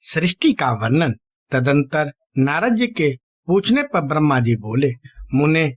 सृष्टि का वर्णन। तदंतर नारद जी के पूछने पर ब्रह्मा जी बोले, मुने,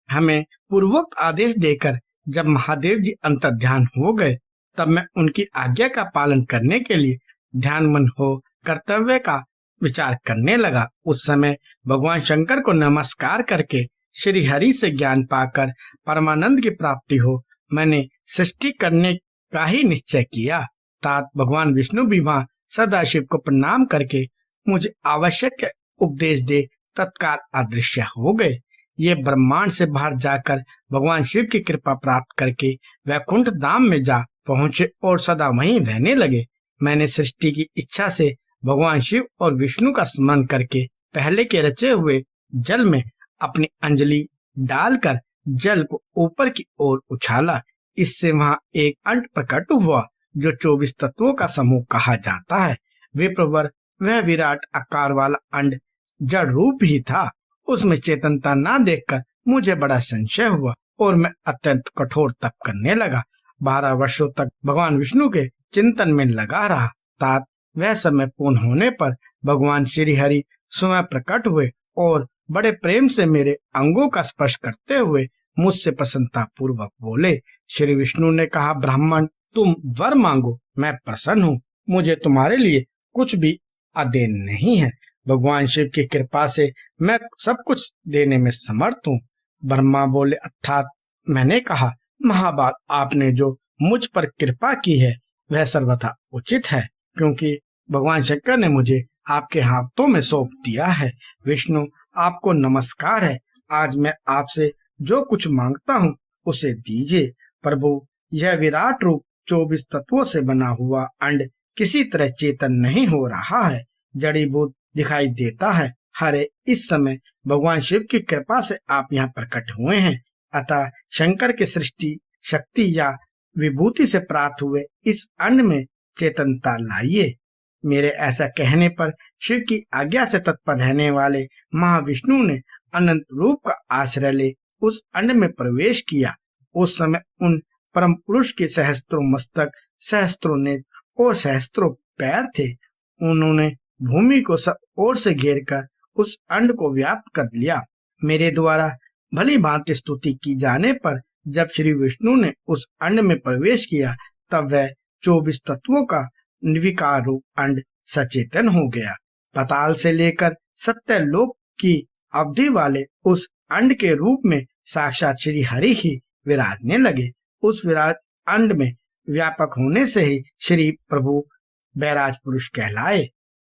हमें पूर्वोक्त आदेश देकर जब महादेव जी अंतर्ध्यान हो गए, तब मैं उनकी आज्ञा का पालन करने के लिए ध्यानमन हो कर्तव्य का विचार करने लगा। उस समय भगवान शंकर को नमस्कार करके श्री हरि से ज्ञान पाकर परमानंद की प्राप्ति हो, मैंने सृष्टि करने का ही निश्चय किया। तात भगवान विष्णु भी वहां सदाशिव को प्रणाम करके मुझे आवश्यक उपदेश दे तत्काल अदृश्य हो गए। ये ब्रह्मांड से बाहर जाकर भगवान शिव की कृपा प्राप्त करके वैकुंठ धाम में जा पहुंचे और सदा वहीं रहने लगे। मैंने सृष्टि की इच्छा से भगवान शिव और विष्णु का स्मरण करके पहले के रचे हुए जल में अपनी अंजलि डालकर जल को ऊपर की ओर उछाला। इससे वहां एक अंड प्रकट हुआ जो 24 तत्वों का समूह कहा जाता है। विप्रवर वह विराट आकार वाला अंड जड़ रूप ही था। उसमें चेतनता ना देखकर मुझे बड़ा संशय हुआ और मैं अत्यंत कठोर तप करने लगा। 12 वर्षों तक भगवान विष्णु के चिंतन में लगा रहा। तात वह समय पूर्ण होने पर भगवान श्री हरि स्वयं प्रकट हुए और बड़े प्रेम से मेरे अंगों का स्पर्श करते हुए मुझसे प्रसन्नता पूर्वक बोले। श्री विष्णु ने कहा, ब्राह्मण, तुम वर मांगो, मैं प्रसन्न हूँ। मुझे तुम्हारे लिए कुछ भी अदेन नहीं है। भगवान शिव की कृपा से मैं सब कुछ देने में समर्थ हूँ। ब्रह्मा बोले, अर्थात मैंने कहा, महाभाग, आपने जो मुझ पर कृपा की है वह सर्वथा उचित है, क्योंकि भगवान शंकर ने मुझे आपके हाथों में सौंप दिया है। विष्णु, आपको नमस्कार है। आज मैं आपसे जो कुछ मांगता हूँ उसे दीजिए। प्रभु, यह विराट रूप 24 तत्वों से बना हुआ अंड किसी तरह चेतन नहीं हो रहा है, जड़ीभूत दिखाई देता है। हरे, इस समय भगवान शिव की कृपा से आप यहाँ प्रकट हुए हैं, अतः शंकर के सृष्टि शक्ति या विभूति से प्राप्त हुए इस अंड में चेतनता लाइए। मेरे ऐसा कहने पर शिव की आज्ञा से तत्पर रहने वाले महाविष्णु ने अनंत रूप का आश्रय ले उस अंड में प्रवेश किया। उस समय उन परम पुरुष के सहस्त्रों मस्तक, सहस्त्रों नेत्र और सहस्त्रों पैर थे। उन्होंने भूमि को सब ओर से घेर कर उस अंड को व्याप्त कर लिया। मेरे द्वारा भली भांति स्तुति की जाने पर जब श्री विष्णु ने उस अंड में प्रवेश किया, तब वह 24 तत्वों का निर्विकार रूप अंड सचेतन हो गया। पाताल से लेकर सत्य लोक की अवधि वाले उस अंड के रूप में साक्षात श्री हरि ही विराजने लगे। उस विराज अंड में व्यापक होने से ही श्री प्रभु बैराज पुरुष कहलाए।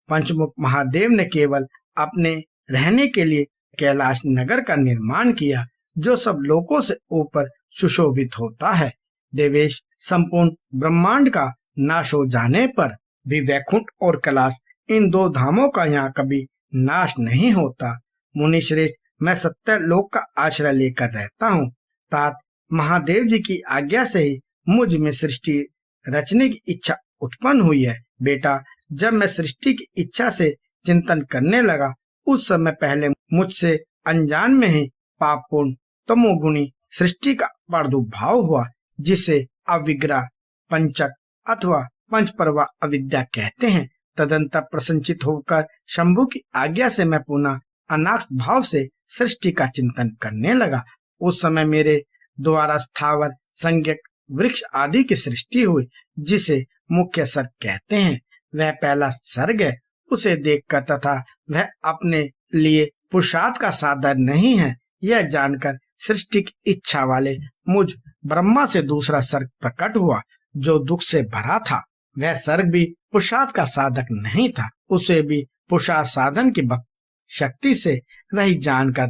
पंचमुख महादेव ने केवल अपने रहने के लिए कैलाश नगर का निर्माण किया, जो सब लोकों से ऊपर सुशोभित होता है। देवेश, संपूर्ण ब्रह्मांड का नाश हो जाने पर भी वैकुंठ और कैलाश, इन दो धामों का यहाँ कभी नाश नहीं होता। मुनि श्रेष्ठ, मैं सत्य लोक का आश्रय लेकर रहता हूँ। तात महादेव जी की आज्ञा से ही मुझ में सृष्टि रचने की इच्छा उत्पन्न हुई है। बेटा, जब मैं सृष्टि की इच्छा से चिंतन करने लगा, उस समय पहले मुझसे अनजान में ही पापपूर्ण तमोगुणी सृष्टि का प्रादुर्भाव हुआ, जिसे अविग्रह, पंचक अथवा पंचपर्वा अविद्या कहते हैं। तदंतर प्रसन्नचित होकर शंभु की आज्ञा से मैं पुनः अनासक्त भाव से सृष्टि का चिंतन करने लगा। उस समय मेरे द्वारा स्थावर, संज्ञक, वृक्ष आदि की सृष्टि हुई, जिसे मुख्य सर्ग कहते हैं। वह पहला सर्ग है। उसे देखकर तथा वह अपने लिए पुरुषार्थ का साधन नहीं है, यह जानकर सृष्टि की इच्छा वाले मुझ ब्रह्मा से दूसरा सर्ग प्रकट हुआ, जो दुख से भरा था। वह सर्ग भी पुरुषार्थ का साधक नहीं था, उसे भी पुरुषार्थ साधन की शक्ति से वही जानकर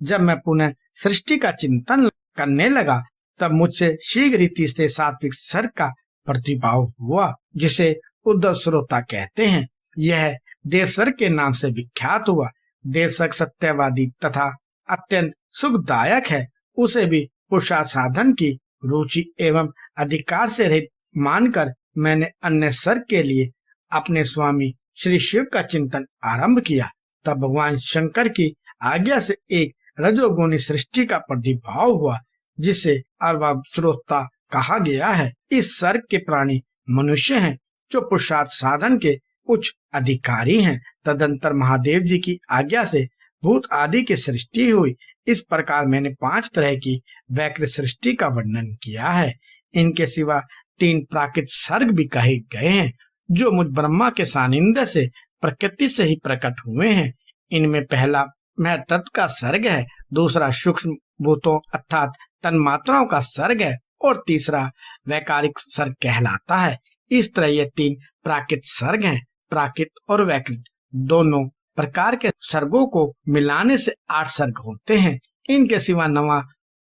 जब मैं पुनः सृष्टि का चिंतन करने लगा, तब मुझसे शीघ्र ही तीसरे सात्विक सर्ग का प्रतिभाव हुआ, जिसे उद्धव श्रोता कहते हैं। यह देवसर्ग के नाम से विख्यात हुआ। देवसर्ग सत्यवादी तथा अत्यंत सुखदायक है। उसे भी पुरुषार्थ साधन की रुचि एवं अधिकार से रहित मानकर मैंने अन्य सर्ग के लिए अपने स्वामी श्री शिव का चिंतन आरंभ किया। तब भगवान शंकर की आज्ञा से एक रजोगुणी सृष्टि का प्रादुर्भाव हुआ, जिसे अर्वाश्रोता कहा गया है। इस सर्ग के प्राणी मनुष्य हैं, जो पुरुषार्थ साधन के उच्च अधिकारी हैं। तदंतर महादेव जी की आज्ञा से भूत आदि की सृष्टि हुई। इस प्रकार मैंने 5 तरह की वैकृत सृष्टि का वर्णन किया है। इनके सिवा 3 प्राकृत सर्ग भी कहे गए हैं, जो मुझ ब्रह्मा के सानिध्य से प्रकृति से ही प्रकट हुए हैं। इनमें पहला मैं तत्व का सर्ग है, दूसरा सूक्ष्म भूतों अर्थात तन्मात्राओं का सर्ग है और तीसरा वैकारिक सर्ग कहलाता है। इस तरह ये 3 प्राकृत सर्ग हैं। प्राकृत और वैकृत दोनों प्रकार के सर्गों को मिलाने से 8 सर्ग होते हैं। इनके सिवा 9वां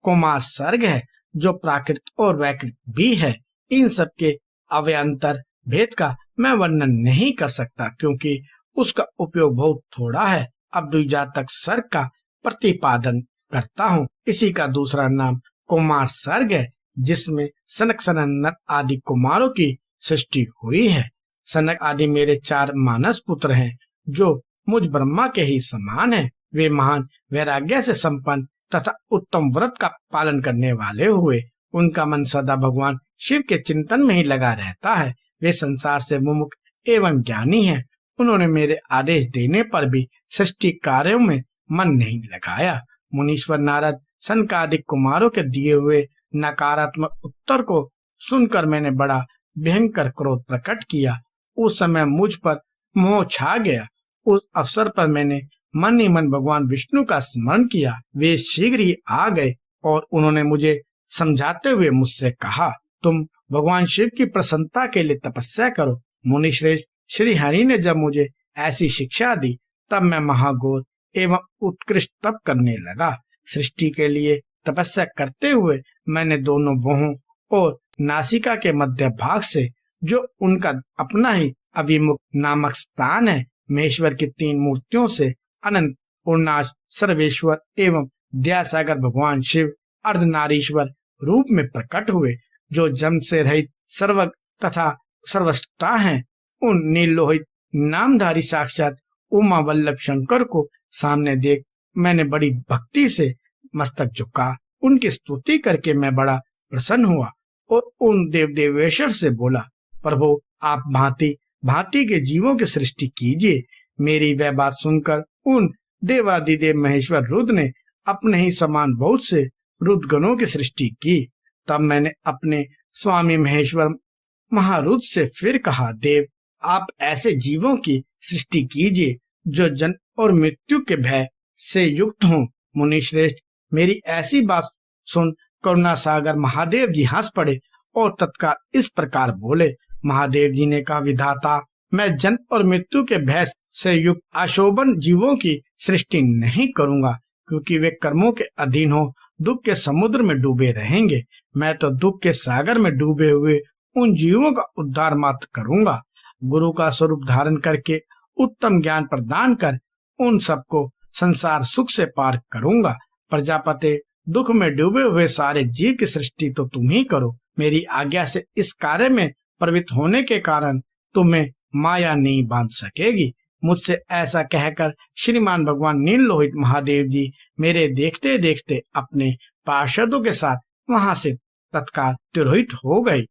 कुमार सर्ग है, जो प्राकृत और वैकृत भी है। इन सब के अव्यंतर भेद का मैं वर्णन नहीं कर सकता, क्योंकि उसका उपयोग बहुत थोड़ा है। अब द्विजातक सर्ग का प्रतिपादन करता हूँ। इसी का दूसरा नाम कुमार सर्ग है, जिसमें सनक सनंदन आदि कुमारों की सृष्टि हुई है। सनक आदि मेरे 4 मानस पुत्र हैं, जो मुझ ब्रह्मा के ही समान हैं। वे महान वैराग्य से संपन्न तथा उत्तम व्रत का पालन करने वाले हुए। उनका मन सदा भगवान शिव के चिंतन में ही लगा रहता है। वे संसार से मुमुख एवं ज्ञानी हैं। उन्होंने मेरे आदेश देने पर भी सृष्टि कार्यों में मन नहीं लगाया। मुनीश्वर नारद सनकादिक कुमारों के दिए हुए नकारात्मक उत्तर को सुनकर मैंने बड़ा भयंकर क्रोध प्रकट किया। उस समय मुझ पर मोह छा गया। उस अवसर पर मैंने मन ही मन भगवान विष्णु का स्मरण किया। वे शीघ्र ही आ गए और उन्होंने मुझे समझाते हुए मुझसे कहा, तुम भगवान शिव की प्रसन्नता के लिए तपस्या करो। मुनिश्रेष्ठ श्री हरि ने जब मुझे ऐसी शिक्षा दी, तब मैं महाघोर एवं उत्कृष्ट तप करने लगा। सृष्टि के लिए तपस्या करते हुए मैंने दोनों भौहों और नासिका के मध्य भाग से, जो उनका अपना ही अभिमुख नामक स्थान है, महेश्वर की 3 मूर्तियों से अनंत पूर्णाश सर्वेश्वर एवं दयासागर भगवान शिव अर्धनारीश्वर रूप में प्रकट हुए, जो जन्म से रहित सर्वज्ञ तथा सर्वस्ता हैं। उन नीलोहित नामधारी साक्षात उमा वल्लभ शंकर को सामने देख मैंने बड़ी भक्ति से मस्तक झुका। उनकी स्तुति करके मैं बड़ा प्रसन्न हुआ और उन देव देवेश्वर से बोला, प्रभु आप भांति भांति के जीवों की सृष्टि कीजिए। मेरी वह बात सुनकर उन देवादिदेव महेश्वर रुद्र ने अपने ही समान बहुत से रुद्रगणों की सृष्टि की। तब मैंने अपने स्वामी महेश्वर महारुद्र से फिर कहा, देव आप ऐसे जीवों की सृष्टि कीजिए जो जन्म और मृत्यु के भय से युक्त हों। मुनिश्रेष्ठ मेरी ऐसी बात सुन करुणा सागर महादेव जी हंस पड़े और तत्काल इस प्रकार बोले। महादेव जी ने कहा, विधाता मैं जन्म और मृत्यु के भय से युक्त अशोभन जीवों की सृष्टि नहीं करूंगा, क्योंकि वे कर्मों के अधीन हो दुख के समुद्र में डूबे रहेंगे। मैं तो दुख के सागर में डूबे हुए उन जीवों का उद्धार मात्र करूंगा। गुरु का स्वरूप धारण करके उत्तम ज्ञान प्रदान कर उन सबको संसार सुख से पार करूंगा। प्रजापति दुख में डूबे हुए सारे जीव की सृष्टि तो तुम ही करो। मेरी आज्ञा से इस कार्य में प्रवृत्त होने के कारण तुम्हें माया नहीं बांध सकेगी। मुझसे ऐसा कहकर श्रीमान भगवान नीललोहित महादेव जी मेरे देखते देखते अपने पार्षदों के साथ वहां से तत्काल तिरोहित हो गए।